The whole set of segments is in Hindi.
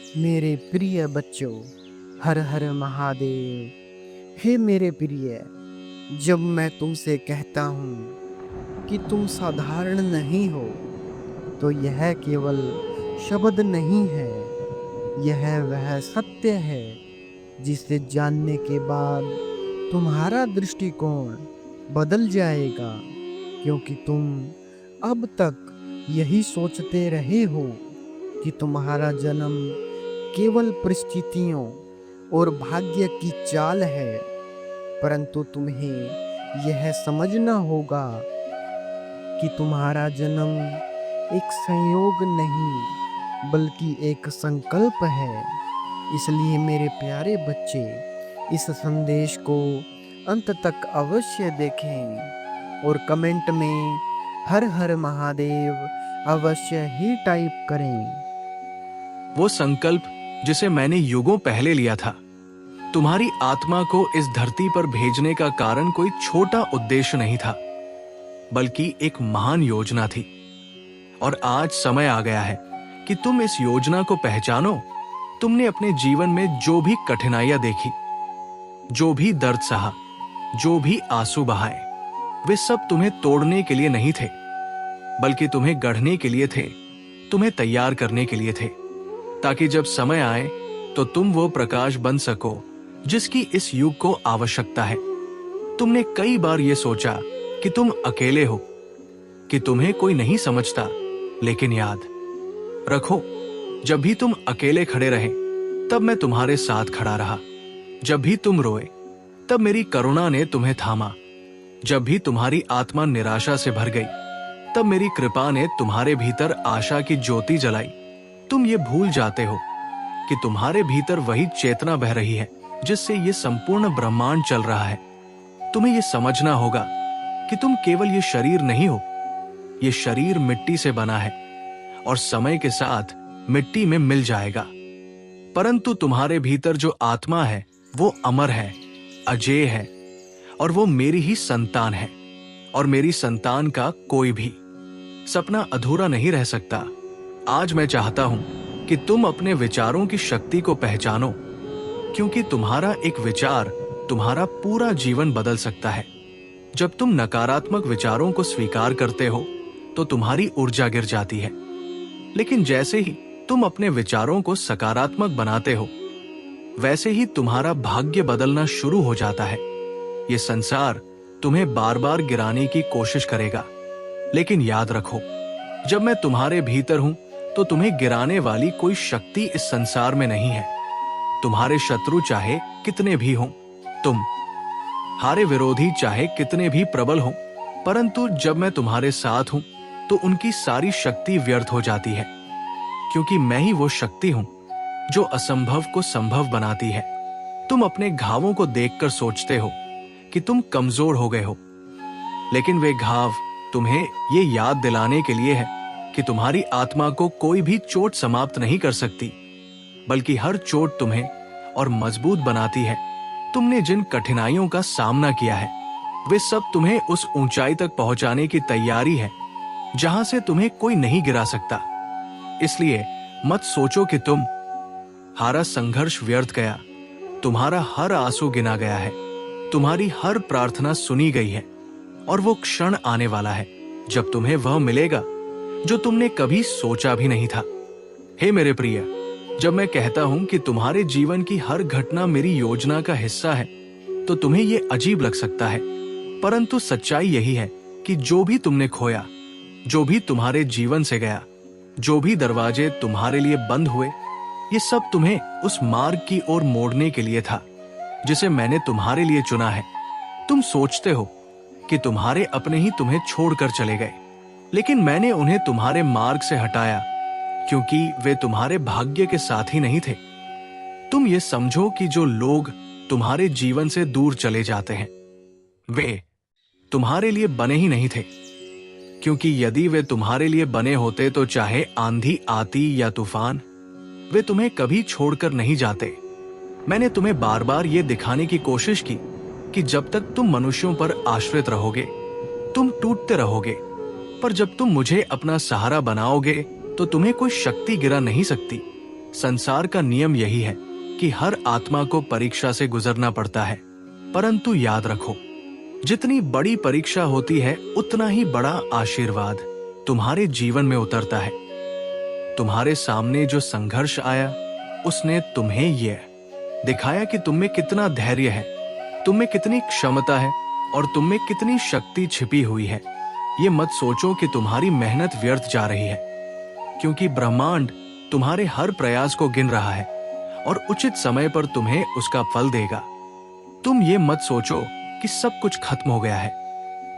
मेरे प्रिय बच्चों, हर हर महादेव। हे मेरे प्रिय, जब मैं तुमसे कहता हूँ कि तुम साधारण नहीं हो, तो यह केवल शब्द नहीं है। यह वह सत्य है जिसे जानने के बाद तुम्हारा दृष्टिकोण बदल जाएगा, क्योंकि तुम अब तक यही सोचते रहे हो कि तुम्हारा जन्म केवल परिस्थितियों और भाग्य की चाल है। परंतु तुम्हें यह समझना होगा कि तुम्हारा जन्म एक संयोग नहीं, बल्कि एक संकल्प है। इसलिए मेरे प्यारे बच्चे, इस संदेश को अंत तक अवश्य देखें और कमेंट में हर हर महादेव अवश्य ही टाइप करें। वो संकल्प जिसे मैंने युगों पहले लिया था, तुम्हारी आत्मा को इस धरती पर भेजने का कारण कोई छोटा उद्देश्य नहीं था, बल्कि एक महान योजना थी। और आज समय आ गया है कि तुम इस योजना को पहचानो। तुमने अपने जीवन में जो भी कठिनाइयां देखी, जो भी दर्द सहा, जो भी आंसू बहाए, वे सब तुम्हें तोड़ने के लिए नहीं थे, बल्कि तुम्हें गढ़ने के लिए थे, तुम्हें तैयार करने के लिए थे, ताकि जब समय आए तो तुम वो प्रकाश बन सको जिसकी इस युग को आवश्यकता है। तुमने कई बार ये सोचा कि तुम अकेले हो, कि तुम्हें कोई नहीं समझता, लेकिन याद रखो, जब भी तुम अकेले खड़े रहे तब मैं तुम्हारे साथ खड़ा रहा। जब भी तुम रोए तब मेरी करुणा ने तुम्हें थामा। जब भी तुम्हारी आत्मा निराशा से भर गई तब मेरी कृपा ने तुम्हारे भीतर आशा की ज्योति जलाई। तुम ये भूल जाते हो कि तुम्हारे भीतर वही चेतना बह रही है जिससे ये संपूर्ण ब्रह्मांड चल रहा है। तुम्हें ये समझना होगा कि तुम केवल ये शरीर नहीं हो। ये शरीर मिट्टी से बना है और समय के साथ मिट्टी में मिल जाएगा, परंतु तुम्हारे भीतर जो आत्मा है वो अमर है, अजेय है, और वो मेरी ही संतान है। और मेरी संतान का कोई भी सपना अधूरा नहीं रह सकता। आज मैं चाहता हूं कि तुम अपने विचारों की शक्ति को पहचानो, क्योंकि तुम्हारा एक विचार तुम्हारा पूरा जीवन बदल सकता है। जब तुम नकारात्मक विचारों को स्वीकार करते हो तो तुम्हारी ऊर्जा गिर जाती है, लेकिन जैसे ही तुम अपने विचारों को सकारात्मक बनाते हो, वैसे ही तुम्हारा भाग्य बदलना शुरू हो जाता है। ये संसार तुम्हें बार बार गिराने की कोशिश करेगा, लेकिन याद रखो, जब मैं तुम्हारे भीतर हूं तो तुम्हें गिराने वाली कोई शक्ति इस संसार में नहीं है। तुम्हारे शत्रु चाहे कितने भी हों, तुम्हारे विरोधी चाहे कितने भी प्रबल हों, परंतु जब मैं तुम्हारे साथ हूं तो उनकी सारी शक्ति व्यर्थ हो जाती है, क्योंकि मैं ही वो शक्ति हूं जो असंभव को संभव बनाती है। तुम अपने घावों को देखकर सोचते हो कि तुम कमजोर हो गए हो, लेकिन वे घाव तुम्हें ये याद दिलाने के लिए है कि तुम्हारी आत्मा को कोई भी चोट समाप्त नहीं कर सकती, बल्कि हर चोट तुम्हें और मजबूत बनाती है। तुमने जिन कठिनाइयों का सामना किया है, वे सब तुम्हें उस ऊंचाई तक पहुंचाने की तैयारी है जहां से तुम्हें कोई नहीं गिरा सकता। इसलिए मत सोचो कि तुम्हारा संघर्ष व्यर्थ गया। तुम्हारा हर आंसू गिना गया है, तुम्हारी हर प्रार्थना सुनी गई है, और वो क्षण आने वाला है जब तुम्हें वह मिलेगा जो तुमने कभी सोचा भी नहीं था। हे मेरे प्रिय, जब मैं कहता हूं कि तुम्हारे जीवन की हर घटना मेरी योजना का हिस्सा है, तो तुम्हें ये अजीब लग सकता है, परंतु सच्चाई यही है कि जो भी तुमने खोया, जो भी तुम्हारे जीवन से गया, जो भी दरवाजे तुम्हारे लिए बंद हुए, ये सब तुम्हें उस मार्ग की ओर मोड़ने के लिए था जिसे मैंने तुम्हारे लिए चुना है। तुम सोचते हो कि तुम्हारे अपने ही तुम्हें छोड़कर चले गए, लेकिन मैंने उन्हें तुम्हारे मार्ग से हटाया, क्योंकि वे तुम्हारे भाग्य के साथ ही नहीं थे। तुम ये समझो कि जो लोग तुम्हारे जीवन से दूर चले जाते हैं, वे तुम्हारे लिए बने ही नहीं थे, क्योंकि यदि वे तुम्हारे लिए बने होते तो चाहे आंधी आती या तूफान, वे तुम्हें कभी छोड़कर नहीं जाते। मैंने तुम्हें बार बार ये दिखाने की कोशिश की कि जब तक तुम मनुष्यों पर आश्रित रहोगे, तुम टूटते रहोगे, पर जब तुम मुझे अपना सहारा बनाओगे तो तुम्हें कोई शक्ति गिरा नहीं सकती। संसार का नियम यही है कि हर आत्मा को परीक्षा से गुजरना पड़ता है, परंतु याद रखो, जितनी बड़ी परीक्षा होती है उतना ही बड़ा आशीर्वाद तुम्हारे जीवन में उतरता है। तुम्हारे सामने जो संघर्ष आया उसने तुम्हें यह दिखाया कि तुम में कितना धैर्य है, तुम में कितनी क्षमता है और तुम में कितनी शक्ति छिपी हुई है। ये मत सोचो कि तुम्हारी मेहनत व्यर्थ जा रही है, क्योंकि ब्रह्मांड तुम्हारे हर प्रयास को गिन रहा है और उचित समय पर तुम्हें उसका फल देगा। तुम ये मत सोचो कि सब कुछ खत्म हो गया है,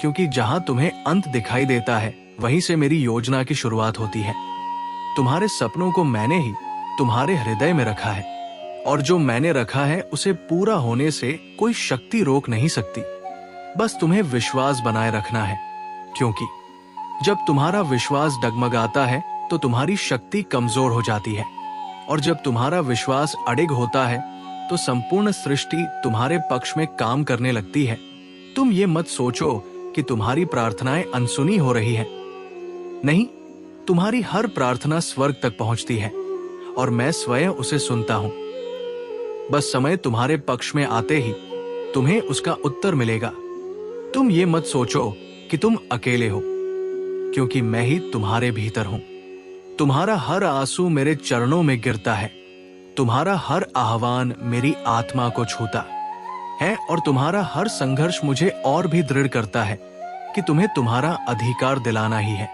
क्योंकि जहां तुम्हें अंत दिखाई देता है वहीं से मेरी योजना की शुरुआत होती है। तुम्हारे सपनों को मैंने ही तुम्हारे हृदय में रखा है, और जो मैंने रखा है उसे पूरा होने से कोई शक्ति रोक नहीं सकती। बस तुम्हें विश्वास बनाए रखना है, क्योंकि जब तुम्हारा विश्वास डगमगाता है तो तुम्हारी शक्ति कमजोर हो जाती है, और जब तुम्हारा विश्वास अडिग होता है तो संपूर्ण सृष्टि तुम्हारे पक्ष में काम करने लगती है। तुम ये मत सोचो कि तुम्हारी प्रार्थनाएं अनसुनी हो रही हैं। नहीं, तुम्हारी हर प्रार्थना स्वर्ग तक पहुंचती है और मैं स्वयं उसे सुनता हूं। बस समय तुम्हारे पक्ष में आते ही तुम्हें उसका उत्तर मिलेगा। तुम ये मत सोचो कि तुम अकेले हो, क्योंकि मैं ही तुम्हारे भीतर हूं। तुम्हारा हर आंसू मेरे चरणों में गिरता है, तुम्हारा हर आह्वान मेरी आत्मा को छूता है, और तुम्हारा हर संघर्ष मुझे और भी दृढ़ करता है कि तुम्हें तुम्हारा अधिकार दिलाना ही है।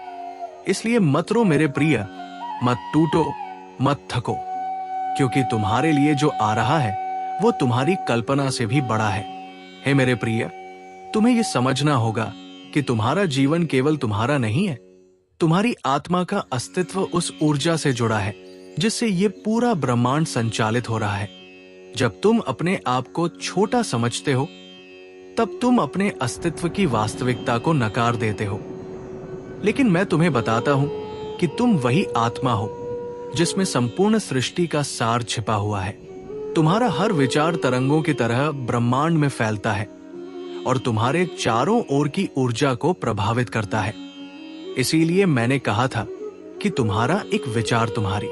इसलिए मत रो मेरे प्रिय, मत टूटो, मत थको, क्योंकि तुम्हारे लिए जो आ रहा है वो तुम्हारी कल्पना से भी बड़ा है। हे मेरे प्रिय, तुम्हें ये समझना होगा कि तुम्हारा जीवन केवल तुम्हारा नहीं है, तुम्हारी आत्मा का अस्तित्व उस ऊर्जा से जुड़ा है जिससे ये पूरा ब्रह्मांड संचालित हो रहा है। जब तुम अपने आप को छोटा समझते हो तब तुम अपने अस्तित्व की वास्तविकता को नकार देते हो। लेकिन मैं तुम्हें बताता हूं कि तुम वही आत्मा हो जिसमें संपूर्ण सृष्टि का सार छिपा हुआ है। तुम्हारा हर विचार तरंगों की तरह ब्रह्मांड में फैलता है और तुम्हारे चारों ओर की ऊर्जा को प्रभावित करता है। इसीलिए मैंने कहा था कि तुम्हारा एक विचार तुम्हारी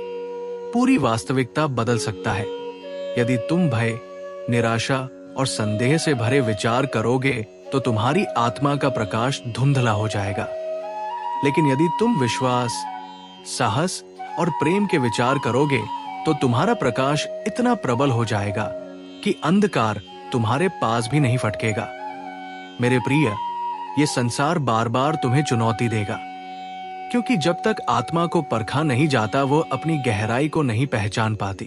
पूरी वास्तविकता बदल सकता है। यदि तुम भय, निराशा और संदेह से भरे विचार करोगे तो तुम्हारी आत्मा का प्रकाश धुंधला हो जाएगा। लेकिन यदि तुम विश्वास, साहस और प्रेम के विचार करोगे तो तुम्हारा प्रकाश इतना प्रबल हो जाएगा कि अंधकार तुम्हारे पास भी नहीं फटकेगा। मेरे प्रिय, ये संसार बार बार तुम्हें चुनौती देगा, क्योंकि जब तक आत्मा को परखा नहीं जाता वो अपनी गहराई को नहीं पहचान पाती।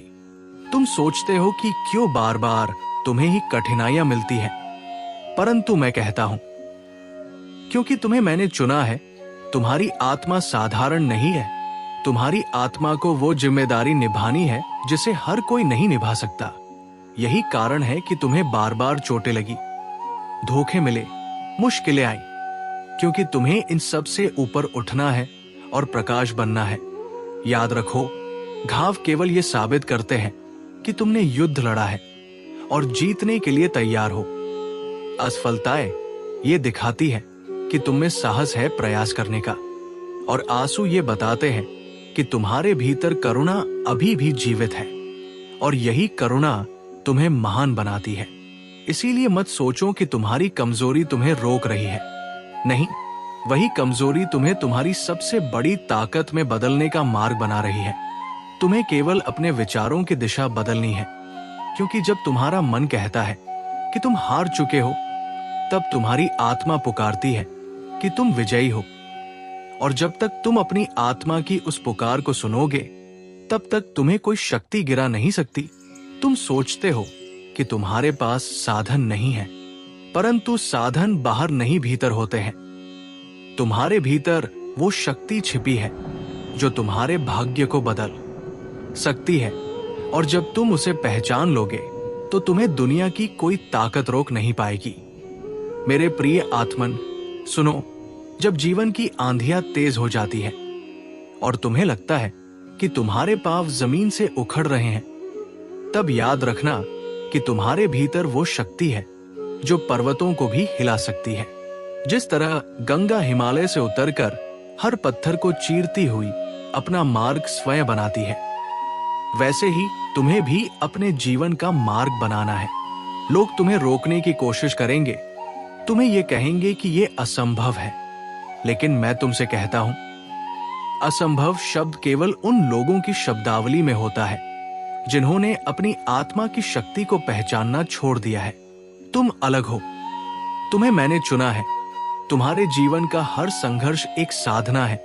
तुम सोचते हो कि क्यों बार बार तुम्हें ही कठिनाइयां मिलती हैं, परंतु मैं कहता हूं, क्योंकि तुम्हें मैंने चुना है। तुम्हारी आत्मा साधारण नहीं है। तुम्हारी आत्मा को वो जिम्मेदारी निभानी है जिसे हर कोई नहीं निभा सकता। यही कारण है कि तुम्हें बार बार चोटें लगी, धोखे मिले, मुश्किलें आई, क्योंकि तुम्हें इन सब से ऊपर उठना है और प्रकाश बनना है। याद रखो, घाव केवल ये साबित करते हैं कि तुमने युद्ध लड़ा है और जीतने के लिए तैयार हो। असफलताएं ये दिखाती है कि तुम में साहस है प्रयास करने का, और आंसू ये बताते हैं कि तुम्हारे भीतर करुणा अभी भी जीवित है, और यही करुणा तुम्हें महान बनाती है। इसीलिए मत सोचो कि तुम्हारी कमजोरी तुम्हें रोक रही है। नहीं, वही कमजोरी तुम्हें तुम्हारी सबसे बड़ी ताकत में बदलने का मार्ग बना रही है। तुम्हें केवल अपने विचारों की दिशा बदलनी है, क्योंकि जब तुम्हारा मन कहता है कि तुम हार चुके हो, तब तुम्हारी आत्मा पुकारती है कि तुम विजयी हो। और जब तक तुम अपनी आत्मा की उस पुकार को सुनोगे, तब तक तुम्हें कोई शक्ति गिरा नहीं सकती। तुम सोचते हो कि तुम्हारे पास साधन नहीं है, परंतु साधन बाहर नहीं भीतर होते हैं। तुम्हारे भीतर वो शक्ति छिपी है जो तुम्हारे भाग्य को बदल सकती है, और जब तुम उसे पहचान लोगे तो तुम्हें दुनिया की कोई ताकत रोक नहीं पाएगी। मेरे प्रिय आत्मन, सुनो, जब जीवन की आंधियां तेज हो जाती है और तुम्हें लगता है कि तुम्हारे पांव जमीन से उखड़ रहे हैं, तब याद रखना कि तुम्हारे भीतर वो शक्ति है जो पर्वतों को भी हिला सकती है। जिस तरह गंगा हिमालय से उतरकर हर पत्थर को चीरती हुई अपना मार्ग स्वयं बनाती है, वैसे ही तुम्हें भी अपने जीवन का मार्ग बनाना है। लोग तुम्हें रोकने की कोशिश करेंगे, तुम्हें ये कहेंगे कि ये असंभव है, लेकिन मैं तुमसे कहता हूं, असंभव शब्द केवल उन लोगों की शब्दावली में होता है जिन्होंने अपनी आत्मा की शक्ति को पहचानना छोड़ दिया है। तुम अलग हो, तुम्हें मैंने चुना है। तुम्हारे जीवन का हर संघर्ष एक साधना है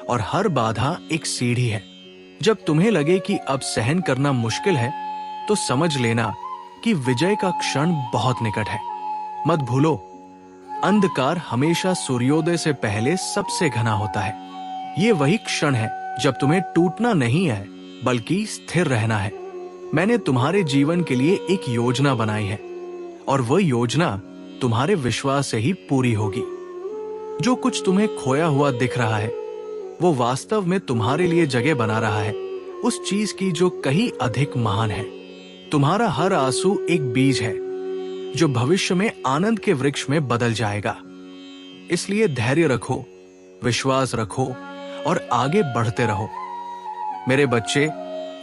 और हर बाधा एक सीढ़ी है। जब तुम्हें लगे कि अब सहन करना मुश्किल है, तो समझ लेना कि विजय का क्षण बहुत निकट है। मत भूलो, अंधकार हमेशा सूर्योदय से पहले सबसे घना होता है। ये वही क्षण है जब तुम्हें टूटना नहीं है, बल्कि स्थिर रहना है। मैंने तुम्हारे जीवन के लिए एक योजना बनाई है और वह योजना तुम्हारे विश्वास से ही पूरी होगी। जो कुछ तुम्हें खोया हुआ दिख रहा है, वो वास्तव में तुम्हारे लिए जगह बना रहा है उस चीज की जो कहीं अधिक महान है। तुम्हारा हर आंसू एक बीज है जो भविष्य में आनंद के वृक्ष में बदल जाएगा। इसलिए धैर्य रखो, विश्वास रखो और आगे बढ़ते रहो। मेरे बच्चे,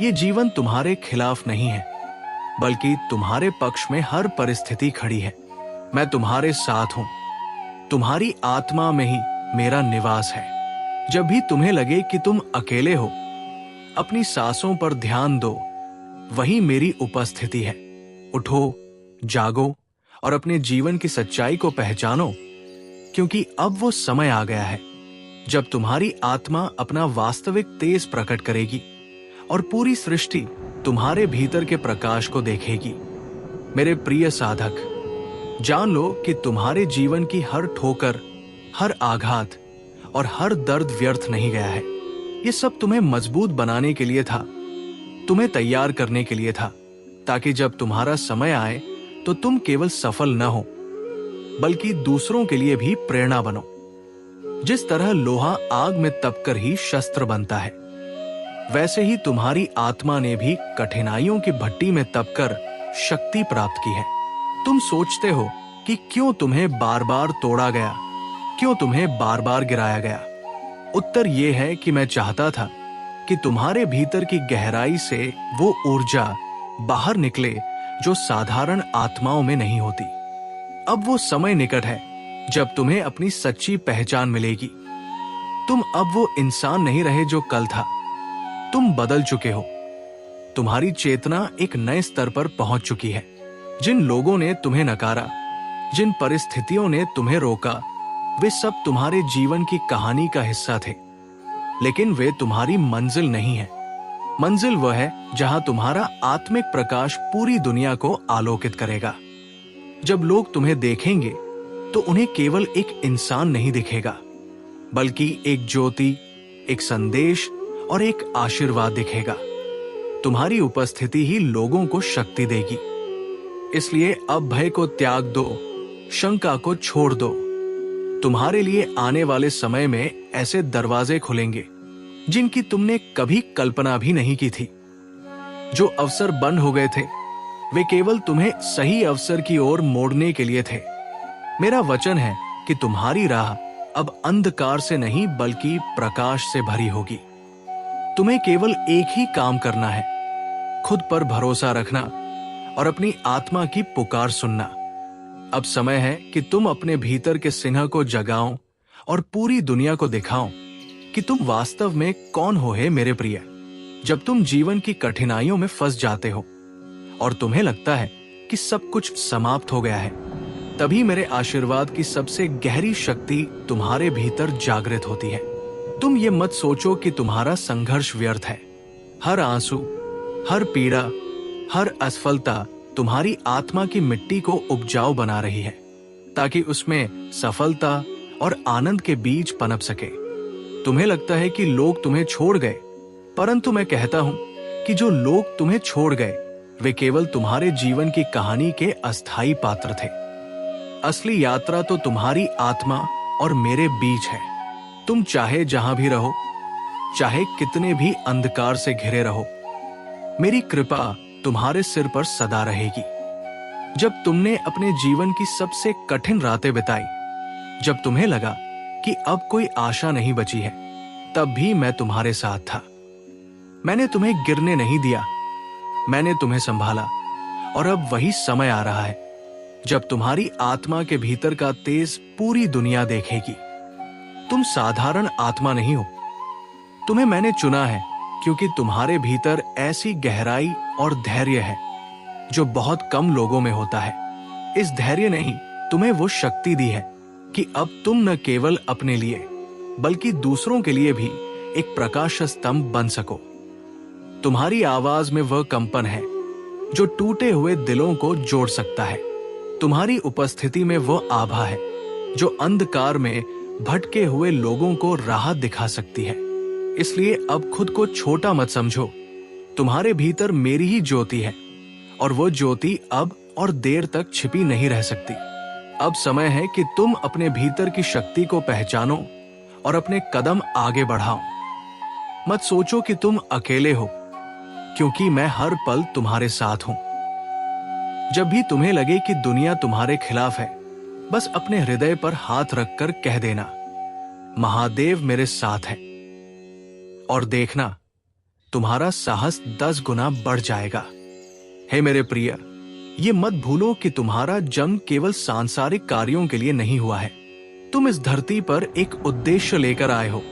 ये जीवन तुम्हारे खिलाफ नहीं है, बल्कि तुम्हारे पक्ष में हर परिस्थिति खड़ी है। मैं तुम्हारे साथ हूं। तुम्हारी आत्मा में ही मेरा निवास है। जब भी तुम्हें लगे कि तुम अकेले हो, अपनी सांसों पर ध्यान दो, वही मेरी उपस्थिति है। उठो, जागो और अपने जीवन की सच्चाई को पहचानो, क्योंकि अब वो समय आ गया है जब तुम्हारी आत्मा अपना वास्तविक तेज प्रकट करेगी और पूरी सृष्टि तुम्हारे भीतर के प्रकाश को देखेगी। मेरे प्रिय साधक, जान लो कि तुम्हारे जीवन की हर ठोकर, हर आघात और हर दर्द व्यर्थ नहीं गया है। ये सब तुम्हें मजबूत बनाने के लिए था, तुम्हें तैयार करने के लिए था, ताकि जब तुम्हारा समय आए तो तुम केवल सफल न हो, बल्कि दूसरों के लिए भी प्रेरणा बनो। जिस तरह लोहा आग में तपकर ही शस्त्र बनता है, वैसे ही तुम्हारी आत्मा ने भी कठिनाइयों की भट्टी में तपकर शक्ति प्राप्त की है। तुम सोचते हो कि क्यों तुम्हें बार बार तोड़ा गया, क्यों तुम्हें बार बार गिराया गया। उत्तर यह है कि मैं चाहता था कि तुम्हारे भीतर की गहराई से वो ऊर्जा बाहर निकले जो साधारण आत्माओं में नहीं होती। अब वो समय निकट है जब तुम्हें अपनी सच्ची पहचान मिलेगी। तुम अब वो इंसान नहीं रहे जो कल था, तुम बदल चुके हो। तुम्हारी चेतना एक नए स्तर पर पहुंच चुकी है। जिन लोगों ने तुम्हें नकारा, जिन परिस्थितियों ने तुम्हें रोका, वे सब तुम्हारे जीवन की कहानी का हिस्सा थे, लेकिन वे तुम्हारी मंजिल नहीं है। मंजिल वह है जहां तुम्हारा आत्मिक प्रकाश पूरी दुनिया को आलोकित करेगा। जब लोग तुम्हें देखेंगे तो उन्हें केवल एक इंसान नहीं दिखेगा, बल्कि एक ज्योति, एक संदेश और एक आशीर्वाद दिखेगा। तुम्हारी उपस्थिति ही लोगों को शक्ति देगी। इसलिए अब भय को त्याग दो, शंका को छोड़ दो। तुम्हारे लिए आने वाले समय में ऐसे दरवाजे खुलेंगे जिनकी तुमने कभी कल्पना भी नहीं की थी। जो अवसर बंद हो गए थे, वे केवल तुम्हें सही अवसर की ओर मोड़ने के लिए थे। मेरा वचन है कि तुम्हारी राह अब अंधकार से नहीं बल्कि प्रकाश से भरी होगी। तुम्हें केवल एक ही काम करना है, खुद पर भरोसा रखना और अपनी आत्मा की पुकार सुनना। अब समय है कि तुम अपने भीतर के सिंह को जगाओ और पूरी दुनिया को दिखाओ कि तुम वास्तव में कौन हो। है मेरे प्रिय, जब तुम जीवन की कठिनाइयों में फंस जाते हो और तुम्हें लगता है कि सब कुछ समाप्त हो गया है, तभी मेरे आशीर्वाद की सबसे गहरी शक्ति तुम्हारे भीतर जागृत होती है। तुम ये मत सोचो कि तुम्हारा संघर्ष व्यर्थ है। हर आंसू, हर पीड़ा, हर असफलता तुम्हारी आत्मा की मिट्टी को उपजाऊ बना रही है, ताकि उसमें सफलता और आनंद के बीज पनप सके। तुम्हें लगता है कि लोग तुम्हें छोड़ गए, परंतु मैं कहता हूं कि जो लोग तुम्हें छोड़ गए, वे केवल तुम्हारे जीवन की कहानी के अस्थायी पात्र थे। असली यात्रा तो तुम्हारी आत्मा और मेरे बीच है। तुम चाहे जहां भी रहो, चाहे कितने भी अंधकार से घिरे रहो, मेरी कृपा तुम्हारे सिर पर सदा रहेगी। जब तुमने अपने जीवन की सबसे कठिन रातें बिताई, जब तुम्हें लगा कि अब कोई आशा नहीं बची है, तब भी मैं तुम्हारे साथ था। मैंने तुम्हें गिरने नहीं दिया, मैंने तुम्हें संभाला। और अब वही समय आ रहा है जब तुम्हारी आत्मा के भीतर का तेज पूरी दुनिया देखेगी। तुम साधारण आत्मा नहीं हो, तुम्हें मैंने चुना है क्योंकि तुम्हारे भीतर ऐसी गहराई और धैर्य है जो बहुत कम लोगों में होता है। इस धैर्य ने ही तुम्हें वो शक्ति दी है कि अब तुम न केवल अपने लिए बल्कि दूसरों के लिए भी एक प्रकाश स्तंभ बन सको। तुम्हारी आवाज में वह कंपन है जो टूटे हुए दिलों को जोड़ सकता है। तुम्हारी उपस्थिति में वह आभा है जो अंधकार में भटके हुए लोगों को राह दिखा सकती है। इसलिए अब खुद को छोटा मत समझो, तुम्हारे भीतर मेरी ही ज्योति है और वो ज्योति अब और देर तक छिपी नहीं रह सकती। अब समय है कि तुम अपने भीतर की शक्ति को पहचानो और अपने कदम आगे बढ़ाओ। मत सोचो कि तुम अकेले हो, क्योंकि मैं हर पल तुम्हारे साथ हूं। जब भी तुम्हें लगे कि दुनिया तुम्हारे खिलाफ है, बस अपने हृदय पर हाथ रखकर कह देना, महादेव मेरे साथ है, और देखना तुम्हारा साहस 10 गुना बढ़ जाएगा। हे मेरे प्रिय, ये मत भूलो कि तुम्हारा जन्म केवल सांसारिक कार्यों के लिए नहीं हुआ है। तुम इस धरती पर एक उद्देश्य लेकर आए हो।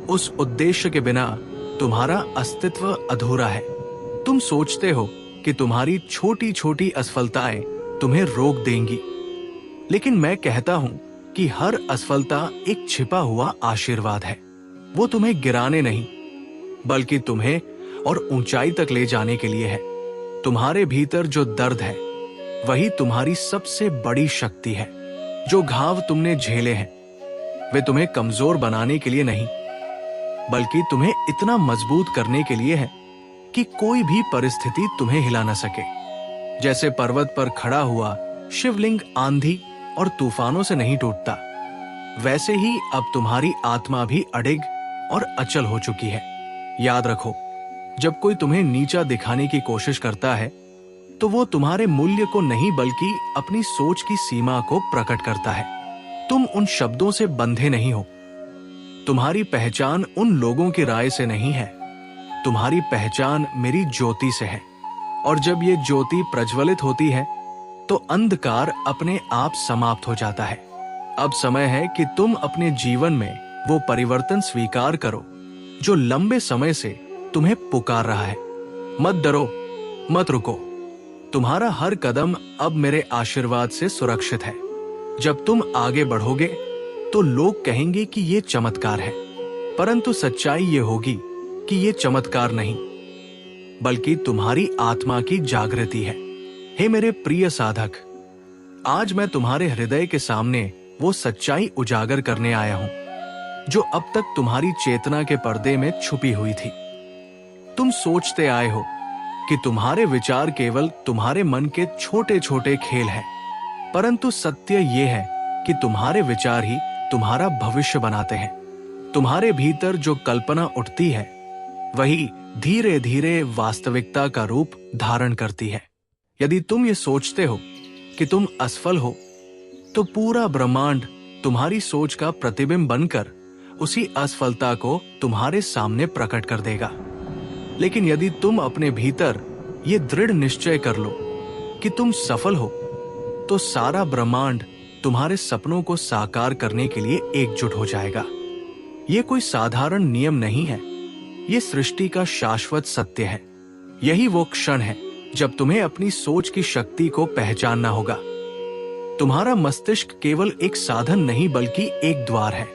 उस उद्देश्य के बिना तुम्हारा अस्तित्व अधूरा है। तुम सोचते हो कि तुम्हारी छोटी छोटी असफलताएं तुम्हें रोक देंगी, लेकिन मैं कहता हूं कि हर असफलता एक छिपा हुआ आशीर्वाद है। वो तुम्हें गिराने नहीं, बल्कि तुम्हें और ऊंचाई तक ले जाने के लिए है। तुम्हारे भीतर जो दर्द है, वही तुम्हारी सबसे बड़ी शक्ति है। जो घाव तुमने झेले हैं, वे तुम्हें कमजोर बनाने के लिए नहीं, बल्कि तुम्हें इतना मजबूत करने के लिए है कि कोई भी परिस्थिति तुम्हें हिला न सके। जैसे पर्वत पर खड़ा हुआ शिवलिंग आंधी और तूफानों से नहीं टूटता, वैसे ही अब तुम्हारी आत्मा भी अडिग और अचल हो चुकी है। याद रखो, जब कोई तुम्हें नीचा दिखाने की कोशिश करता है, तो वो तुम्हारे मूल्य को नहीं बल्कि अपनी सोच की सीमा को प्रकट करता है। तुम उन शब्दों से बंधे नहीं हो। तुम्हारी पहचान उन लोगों की राय से नहीं है, तुम्हारी पहचान मेरी ज्योति से है। और जब ये ज्योति प्रज्वलित होती है, तो अंधकार अपने आप समाप्त हो जाता है। अब समय है कि तुम अपने जीवन में वो परिवर्तन स्वीकार करो जो लंबे समय से तुम्हें पुकार रहा है। मत डरो, मत रुको। तुम्हारा हर कदम अब मेरे आशीर्वाद से सुरक्षित है। जब तुम आगे बढ़ोगे तो लोग कहेंगे कि ये चमत्कार है, परंतु सच्चाई ये होगी कि ये चमत्कार नहीं, बल्कि तुम्हारी आत्मा की जागृति है। हे मेरे प्रिय साधक, आज मैं तुम्हारे हृदय के सामने वो सच्चाई उजागर करने आया हूं जो अब तक तुम्हारी चेतना के पर्दे में छुपी हुई थी। तुम सोचते आए हो कि तुम्हारे विचार केवल तुम्हारे मन के छोटे छोटे खेल हैं, परंतु सत्य ये है कि तुम्हारे विचार ही तुम्हारा भविष्य बनाते हैं। तुम्हारे भीतर जो कल्पना उठती है, वही धीरे धीरे वास्तविकता का रूप धारण करती है। यदि तुम ये सोचते हो कि तुम असफल हो, तो पूरा ब्रह्मांड तुम्हारी सोच का प्रतिबिंब बनकर उसी असफलता को तुम्हारे सामने प्रकट कर देगा। लेकिन यदि तुम अपने भीतर ये दृढ़ निश्चय कर लो कि तुम सफल हो, तो सारा ब्रह्मांड तुम्हारे सपनों को साकार करने के लिए एकजुट हो जाएगा। ये कोई साधारण नियम नहीं है, ये सृष्टि का शाश्वत सत्य है। यही वो क्षण है जब तुम्हें अपनी सोच की शक्ति को पहचानना होगा। तुम्हारा मस्तिष्क केवल एक साधन नहीं बल्कि एक द्वार है,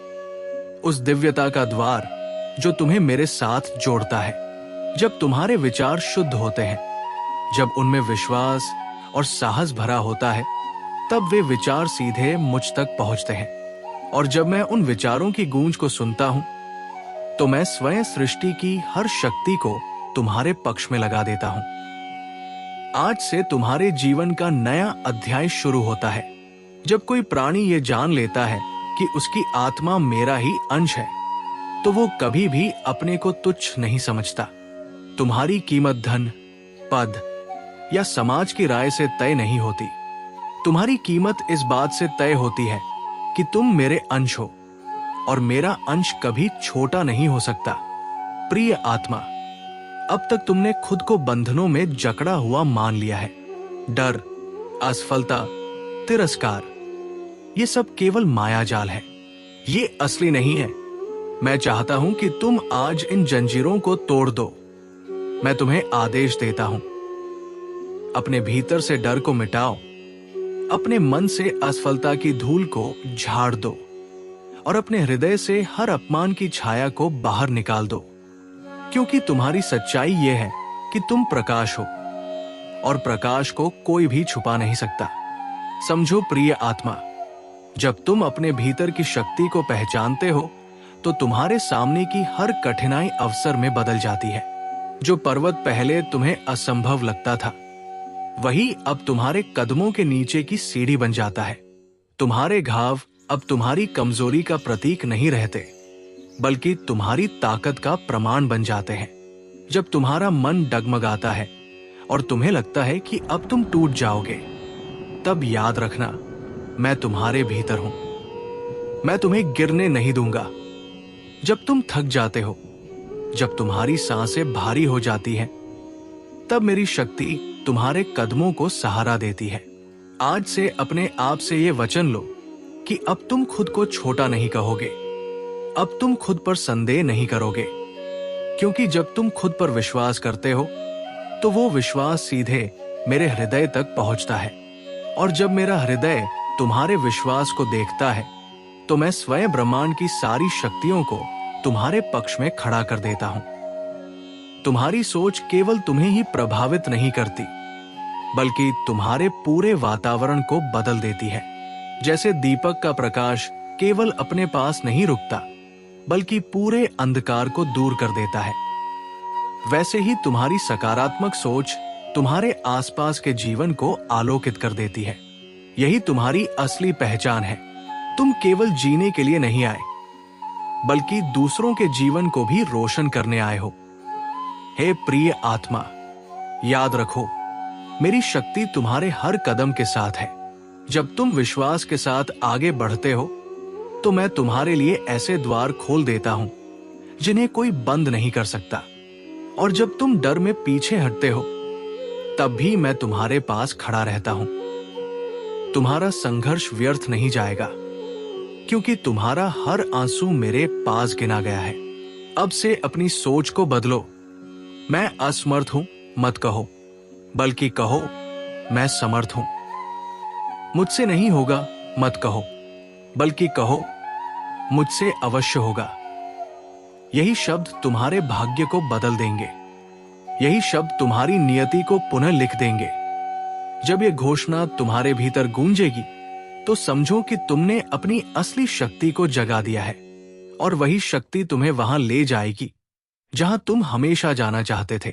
उस दिव्यता का द्वार जो तुम्हें मेरे साथ जोड़ता है। जब तुम्हारे विचार शुद्ध होते हैं, जब उनमें विश्वास और साहस भरा होता है, तब वे विचार सीधे मुझ तक पहुंचते हैं। और जब मैं उन विचारों की गूंज को सुनता हूं, तो मैं स्वयं सृष्टि की हर शक्ति को तुम्हारे पक्ष में लगा देता हूं। आज से तुम्हारे जीवन का नया अध्याय शुरू होता है। जब कोई प्राणी ये जान लेता है कि उसकी आत्मा मेरा ही अंश है, तो वो कभी भी अपने को तुच्छ नहीं समझता। तुम्हारी कीमत धन, पद या समाज की राय से तय नहीं होती। तुम्हारी कीमत इस बात से तय होती है कि तुम मेरे अंश हो, और मेरा अंश कभी छोटा नहीं हो सकता। प्रिय आत्मा, अब तक तुमने खुद को बंधनों में जकड़ा हुआ मान लिया है। डर, असफलता, तिरस्कार, ये सब केवल मायाजाल है, ये असली नहीं है। मैं चाहता हूं कि तुम आज इन जंजीरों को तोड़ दो। मैं तुम्हें आदेश देता हूं, अपने भीतर से डर को मिटाओ, अपने मन से असफलता की धूल को झाड़ दो और अपने हृदय से हर अपमान की छाया को बाहर निकाल दो। क्योंकि तुम्हारी सच्चाई यह है कि तुम प्रकाश हो और प्रकाश को कोई भी छुपा नहीं सकता। समझो प्रिय आत्मा, जब तुम अपने भीतर की शक्ति को पहचानते हो तो तुम्हारे सामने की हर कठिनाई अवसर में बदल जाती है। जो पर्वत पहले तुम्हें असंभव लगता था, वही अब तुम्हारे कदमों के नीचे की सीढ़ी बन जाता है। तुम्हारे घाव अब तुम्हारी कमजोरी का प्रतीक नहीं रहते, बल्कि तुम्हारी ताकत का प्रमाण बन जाते हैं। जब तुम्हारा मन डगमगाता है और तुम्हें लगता है कि अब तुम टूट जाओगे, तब याद रखना, मैं तुम्हारे भीतर हूं। मैं तुम्हें गिरने नहीं दूंगा। जब तुम थक जाते हो, जब तुम्हारी सांसें भारी हो जाती हैं, तब मेरी शक्ति तुम्हारे कदमों को सहारा देती है। आज से अपने आप से ये वचन लो कि अब तुम खुद को छोटा नहीं कहोगे, अब तुम खुद पर संदेह नहीं करोगे। क्योंकि जब तुम खुद पर विश्वास करते हो तो वो विश्वास सीधे मेरे हृदय तक पहुंचता है, और जब मेरा हृदय तुम्हारे विश्वास को देखता है तो मैं स्वयं ब्रह्मांड की सारी शक्तियों को तुम्हारे पक्ष में खड़ा कर देता हूं। तुम्हारी सोच केवल तुम्हें ही प्रभावित नहीं करती, बल्कि तुम्हारे पूरे वातावरण को बदल देती है। जैसे दीपक का प्रकाश केवल अपने पास नहीं रुकता, बल्कि पूरे अंधकार को दूर कर देता है, वैसे ही तुम्हारी सकारात्मक सोच तुम्हारे आसपास के जीवन को आलोकित कर देती है। यही तुम्हारी असली पहचान है। तुम केवल जीने के लिए नहीं आए, बल्कि दूसरों के जीवन को भी रोशन करने आए हो। हे प्रिय आत्मा, याद रखो, मेरी शक्ति तुम्हारे हर कदम के साथ है। जब तुम विश्वास के साथ आगे बढ़ते हो तो मैं तुम्हारे लिए ऐसे द्वार खोल देता हूं जिन्हें कोई बंद नहीं कर सकता, और जब तुम डर में पीछे हटते हो तब भी मैं तुम्हारे पास खड़ा रहता हूं। तुम्हारा संघर्ष व्यर्थ नहीं जाएगा, क्योंकि तुम्हारा हर आंसू मेरे पास गिना गया है। अब से अपनी सोच को बदलो। मैं असमर्थ हूं मत कहो, बल्कि कहो मैं समर्थ हूं। मुझसे नहीं होगा मत कहो, बल्कि कहो मुझसे अवश्य होगा। यही शब्द तुम्हारे भाग्य को बदल देंगे। यही शब्द तुम्हारी नियति को पुनः लिख देंगे। जब ये घोषणा तुम्हारे भीतर गूंजेगी तो समझो कि तुमने अपनी असली शक्ति को जगा दिया है, और वही शक्ति तुम्हें वहां ले जाएगी जहां तुम हमेशा जाना चाहते थे।